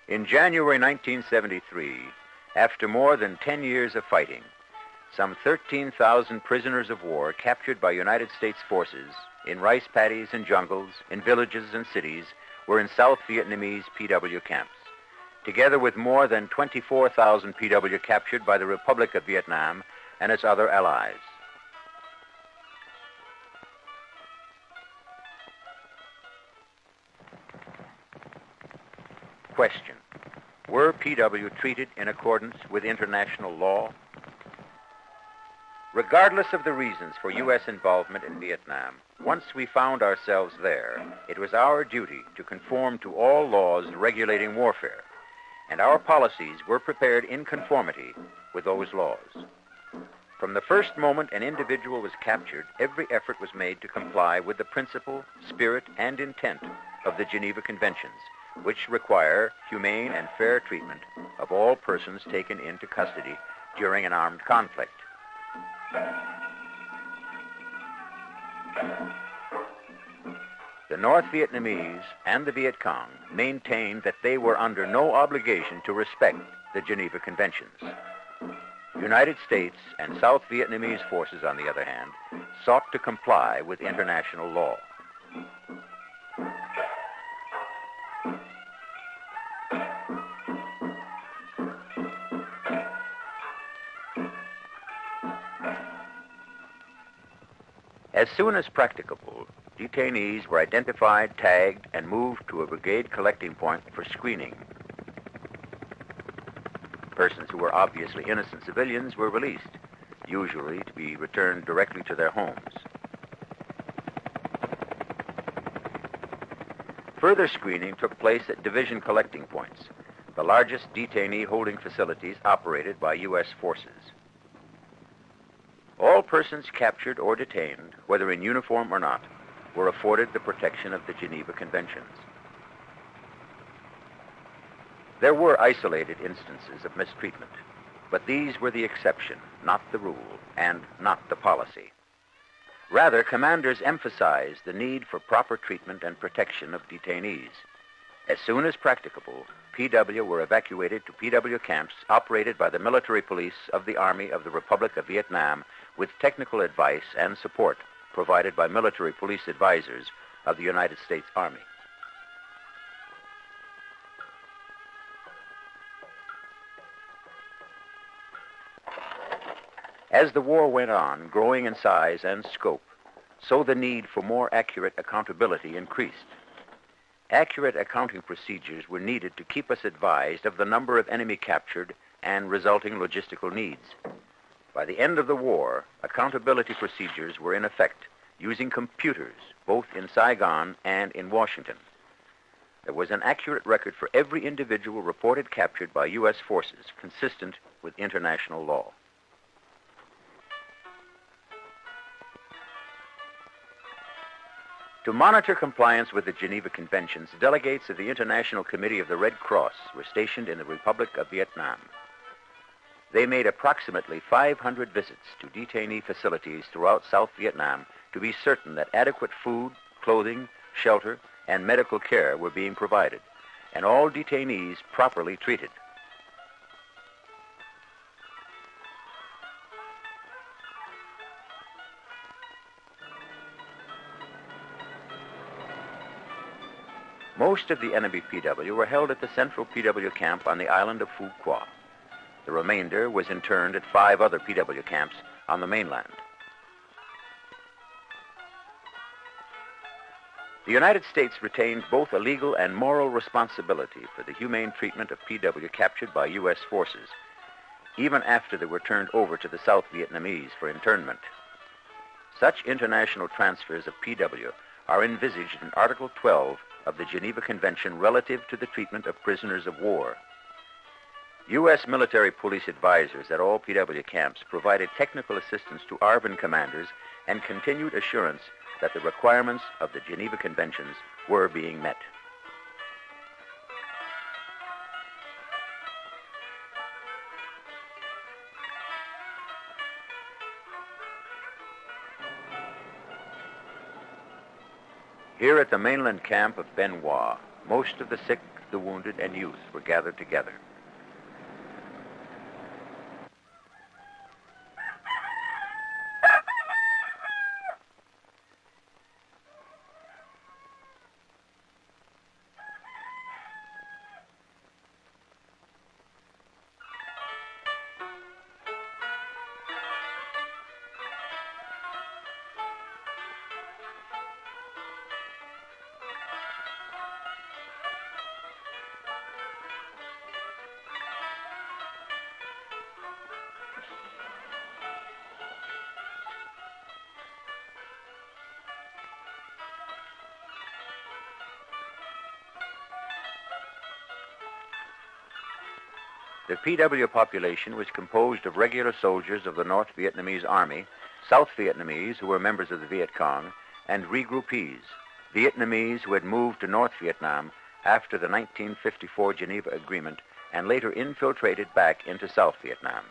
In January 1973, after more than 10 years of fighting, some 13,000 prisoners of war captured by United States forces in rice paddies and jungles, in villages and cities, were in South Vietnamese PW camps, together with more than 24,000 PW captured by the Republic of Vietnam and its other allies. Question: were PW treated in accordance with international law? Regardless of the reasons for U.S. involvement in Vietnam, once we found ourselves there, it was our duty to conform to all laws regulating warfare, and our policies were prepared in conformity with those laws. From the first moment an individual was captured, every effort was made to comply with the principle, spirit, and intent of the Geneva Conventions, which require humane and fair treatment of all persons taken into custody during an armed conflict. The North Vietnamese and the Viet Cong maintained that they were under no obligation to respect the Geneva Conventions. United States and South Vietnamese forces, on the other hand, sought to comply with international law. As soon as practicable, detainees were identified, tagged, and moved to a brigade collecting point for screening. Persons who were obviously innocent civilians were released, usually to be returned directly to their homes. Further screening took place at division collecting points, the largest detainee holding facilities operated by U.S. forces. All persons captured or detained, whether in uniform or not, were afforded the protection of the Geneva Conventions. There were isolated instances of mistreatment, but these were the exception, not the rule, and not the policy. Rather, commanders emphasized the need for proper treatment and protection of detainees. As soon as practicable, PW were evacuated to PW camps operated by the military police of the Army of the Republic of Vietnam, with technical advice and support provided by military police advisors of the United States Army. As the war went on, growing in size and scope, so the need for more accurate accountability increased. Accurate accounting procedures were needed to keep us advised of the number of enemy captured and resulting logistical needs. By the end of the war, accountability procedures were in effect, using computers, both in Saigon and in Washington. There was an accurate record for every individual reported captured by U.S. forces, consistent with international law. To monitor compliance with the Geneva Conventions, delegates of the International Committee of the Red Cross were stationed in the Republic of Vietnam. They made approximately 500 visits to detainee facilities throughout South Vietnam to be certain that adequate food, clothing, shelter, and medical care were being provided, and all detainees properly treated. Most of the enemy PW were held at the central PW camp on the island of Phú Quốc. The remainder was interned at 5 other PW camps on the mainland. The United States retained both a legal and moral responsibility for the humane treatment of PW captured by U.S. forces, even after they were turned over to the South Vietnamese for internment. Such international transfers of PW are envisaged in Article 12 of the Geneva Convention relative to the treatment of prisoners of war. U.S. military police advisors at all PW camps provided technical assistance to ARVN commanders and continued assurance that the requirements of the Geneva Conventions were being met. Here at the mainland camp of Ben Hoa, most of the sick, the wounded, and youth were gathered together. The PW population was composed of regular soldiers of the North Vietnamese Army, South Vietnamese who were members of the Viet Cong, and regroupees, Vietnamese who had moved to North Vietnam after the 1954 Geneva Agreement and later infiltrated back into South Vietnam.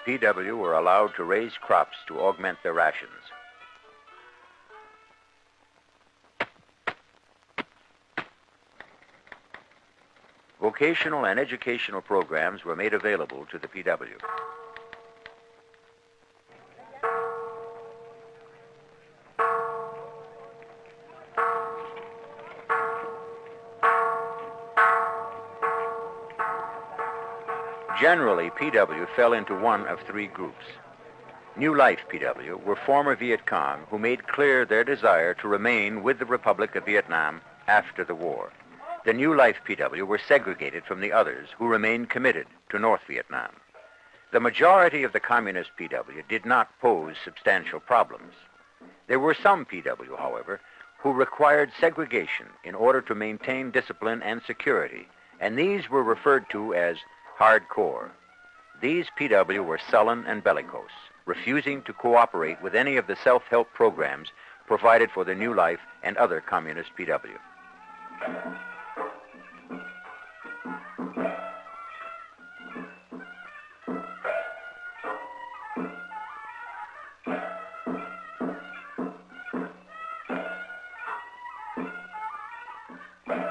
PW were allowed to raise crops to augment their rations. Vocational and educational programs were made available to the PW. Generally, PW fell into one of three groups. New Life PW were former Viet Cong who made clear their desire to remain with the Republic of Vietnam after the war. The New Life PW were segregated from the others who remained committed to North Vietnam. The majority of the Communist PW did not pose substantial problems. There were some PW, however, who required segregation in order to maintain discipline and security, and these were referred to as hardcore. These PW were sullen and bellicose, refusing to cooperate with any of the self-help programs provided for the New Life and other communist PW.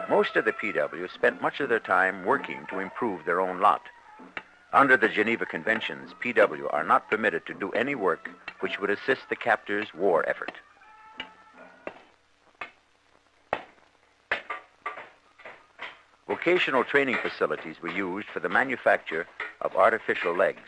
Most of the PW spent much of their time working to improve their own lot. Under the Geneva Conventions, PW are not permitted to do any work which would assist the captors' war effort. Vocational training facilities were used for the manufacture of artificial legs.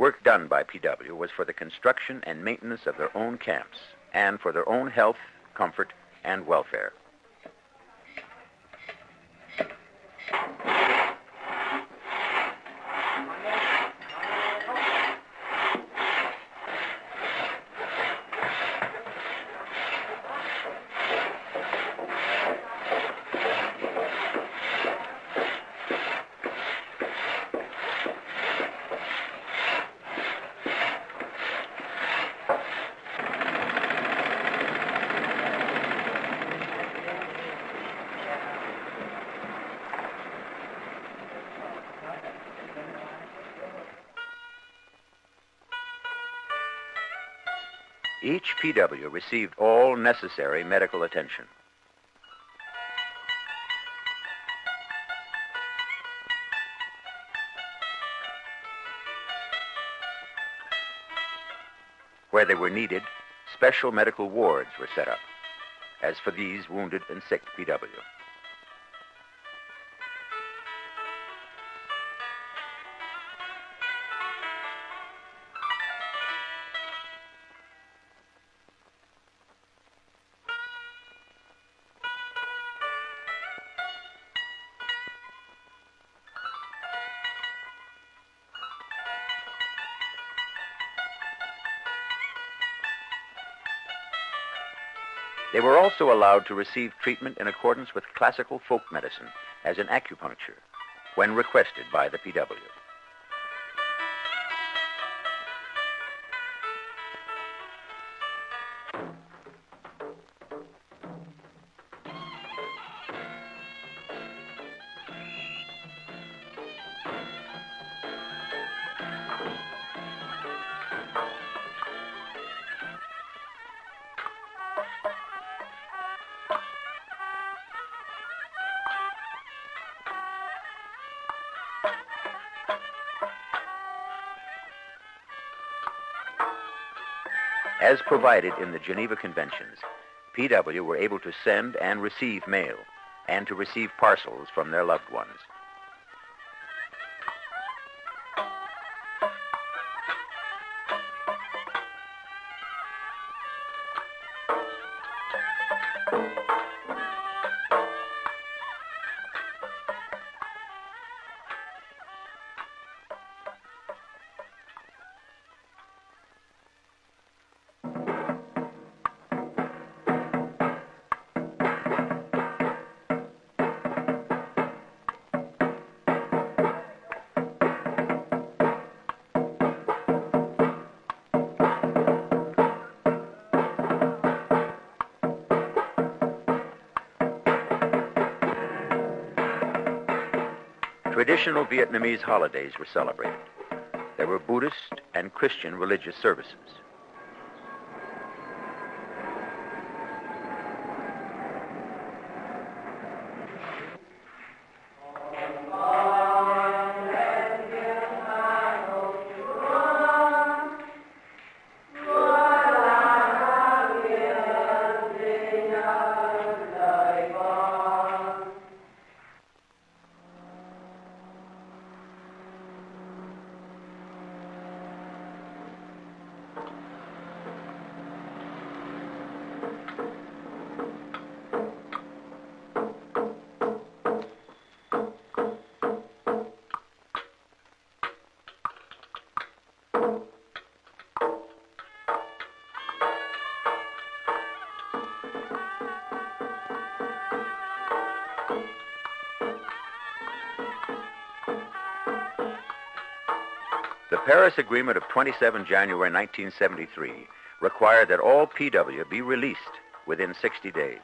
Work done by PW was for the construction and maintenance of their own camps and for their own health, comfort, and welfare. Each PW received all necessary medical attention. Where they were needed, special medical wards were set up, as for these wounded and sick PW. They were also allowed to receive treatment in accordance with classical folk medicine, as in acupuncture, when requested by the PW. As provided in the Geneva Conventions, PW were able to send and receive mail and to receive parcels from their loved ones. Traditional Vietnamese holidays were celebrated. There were Buddhist and Christian religious services. The Paris Agreement of 27 January 1973 required that all PW be released within 60 days.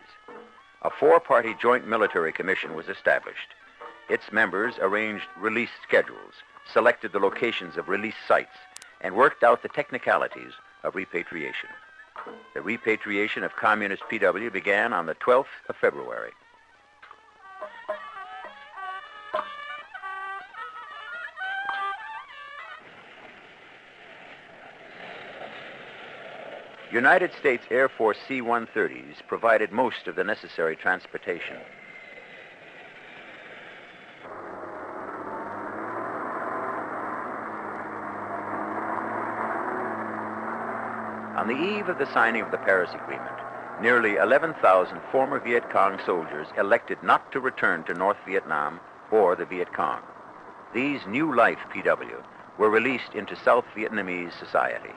A four-party joint military commission was established. Its members arranged release schedules, selected the locations of release sites, and worked out the technicalities of repatriation. The repatriation of communist PW began on the 12th of February. United States Air Force C-130s provided most of the necessary transportation. On the eve of the signing of the Paris Agreement, nearly 11,000 former Viet Cong soldiers elected not to return to North Vietnam or the Viet Cong. These new life PW were released into South Vietnamese society.